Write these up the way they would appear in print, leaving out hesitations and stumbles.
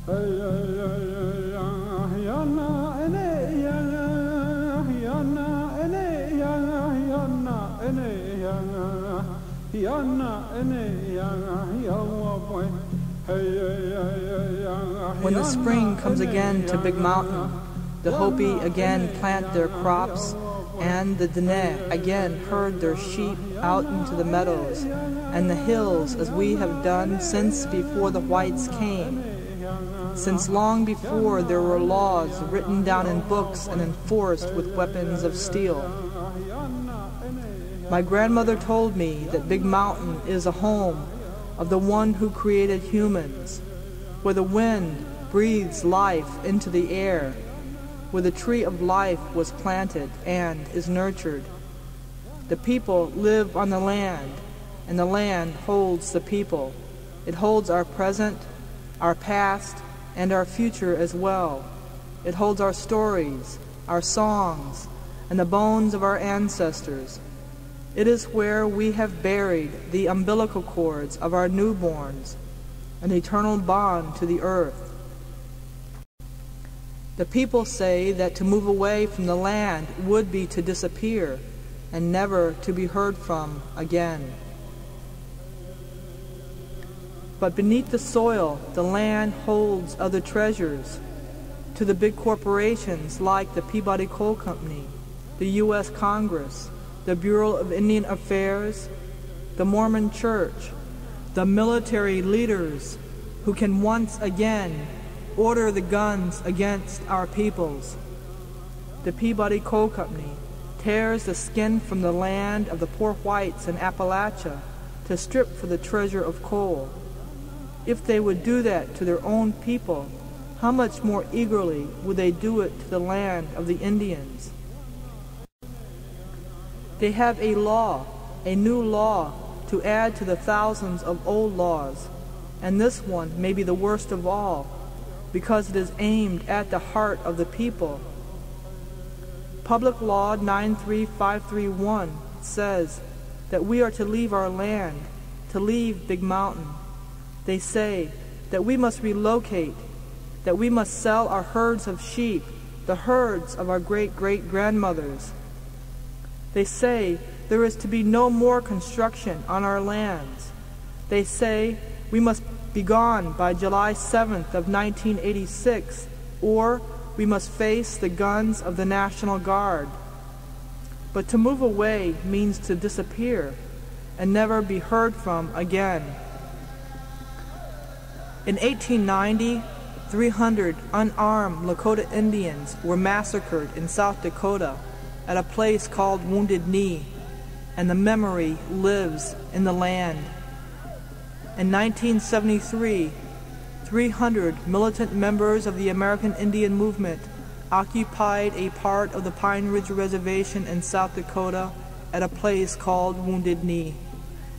When the spring comes again to Big Mountain, the Hopi again plant their crops, and the Dineh again herd their sheep out into the meadows and the hills, as we have done since before the whites came, since long before there were laws written down in books and enforced with weapons of steel. My grandmother told me that Big Mountain is a home of the one who created humans, where the wind breathes life into the air, where the tree of life was planted and is nurtured. The people live on the land, and the land holds the people. It holds our present, our past, and our future as well. It holds our stories, our songs, and the bones of our ancestors. It is where we have buried the umbilical cords of our newborns, an eternal bond to the earth. The people say that to move away from the land would be to disappear and never to be heard from again. But beneath the soil, the land holds other treasures. To the big corporations like the Peabody Coal Company, the U.S. Congress, the Bureau of Indian Affairs, the Mormon Church, the military leaders who can once again order the guns against our peoples. The Peabody Coal Company tears the skin from the land of the poor whites in Appalachia to strip for the treasure of coal. If they would do that to their own people, how much more eagerly would they do it to the land of the Indians? They have a law, a new law, to add to the thousands of old laws, and this one may be the worst of all, because it is aimed at the heart of the people. Public Law 93531 says that we are to leave our land, to leave Big Mountain. They say that we must relocate, that we must sell our herds of sheep, the herds of our great-great-grandmothers. They say there is to be no more construction on our lands. They say we must be gone by July 7th of 1986, or we must face the guns of the National Guard. But to move away means to disappear and never be heard from again. In 1890, 300 unarmed Lakota Indians were massacred in South Dakota at a place called Wounded Knee, and the memory lives in the land. In 1973, 300 militant members of the American Indian Movement occupied a part of the Pine Ridge Reservation in South Dakota at a place called Wounded Knee,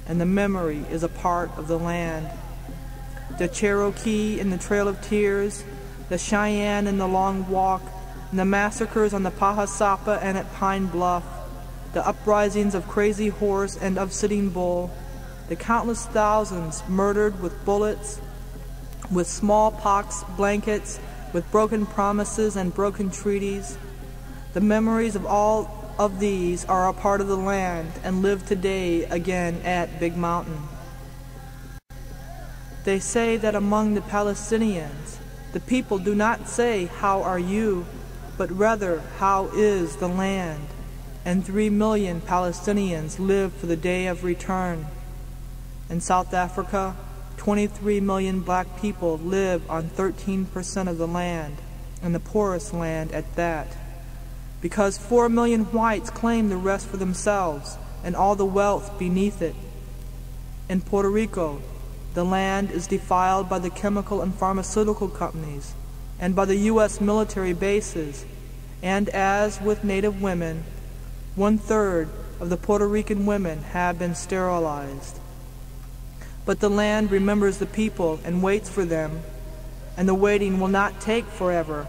and the memory is a part of the land. The Cherokee in the Trail of Tears, the Cheyenne in the Long Walk, and the massacres on the Pahasapa and at Pine Bluff, the uprisings of Crazy Horse and of Sitting Bull, the countless thousands murdered with bullets, with smallpox blankets, with broken promises and broken treaties. The memories of all of these are a part of the land and live today again at Big Mountain. They say that among the Palestinians, the people do not say, "How are you?" but rather, "How is the land?" And 3 million Palestinians live for the day of return. In South Africa, 23 million black people live on 13% of the land, and the poorest land at that, because 4 million whites claim the rest for themselves and all the wealth beneath it. In Puerto Rico, the land is defiled by the chemical and pharmaceutical companies and by the U.S. military bases, and as with Native women, 1/3 of the Puerto Rican women have been sterilized. But the land remembers the people and waits for them, and the waiting will not take forever.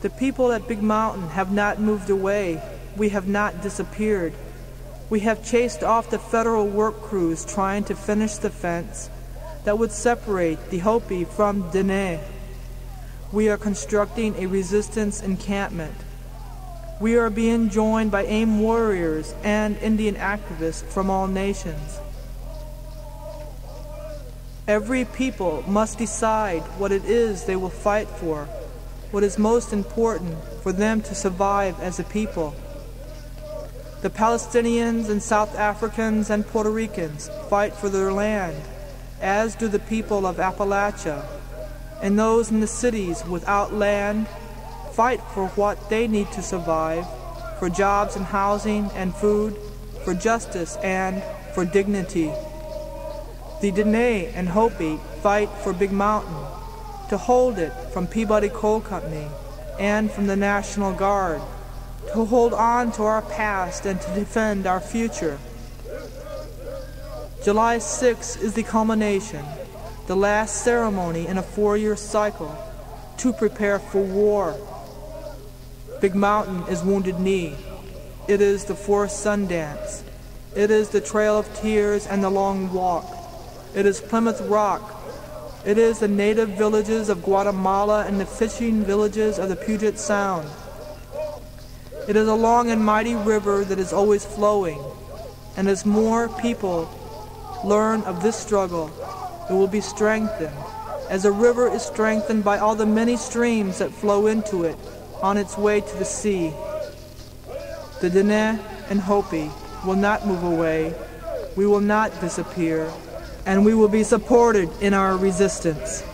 The people at Big Mountain have not moved away. We have not disappeared. We have chased off the federal work crews trying to finish the fence, that would separate the Hopi from Dineh. We are constructing a resistance encampment. We are being joined by AIM warriors and Indian activists from all nations. Every people must decide what it is they will fight for, what is most important for them to survive as a people. The Palestinians and South Africans and Puerto Ricans fight for their land, as do the people of Appalachia, and those in the cities without land fight for what they need to survive, for jobs and housing and food, for justice and for dignity. The Dineh and Hopi fight for Big Mountain, to hold it from Peabody Coal Company and from the National Guard, to hold on to our past and to defend our future. July 6 is the culmination, the last ceremony in a 4-year cycle to prepare for war. Big Mountain is Wounded Knee. It is the Forest Sundance. It is the Trail of Tears and the Long Walk. It is Plymouth Rock. It is the native villages of Guatemala and the fishing villages of the Puget Sound. It is a long and mighty river that is always flowing, and as more people learn of this struggle, it will be strengthened, as a river is strengthened by all the many streams that flow into it on its way to the sea. The Dineh and Hopi will not move away. We will not disappear, and we will be supported in our resistance.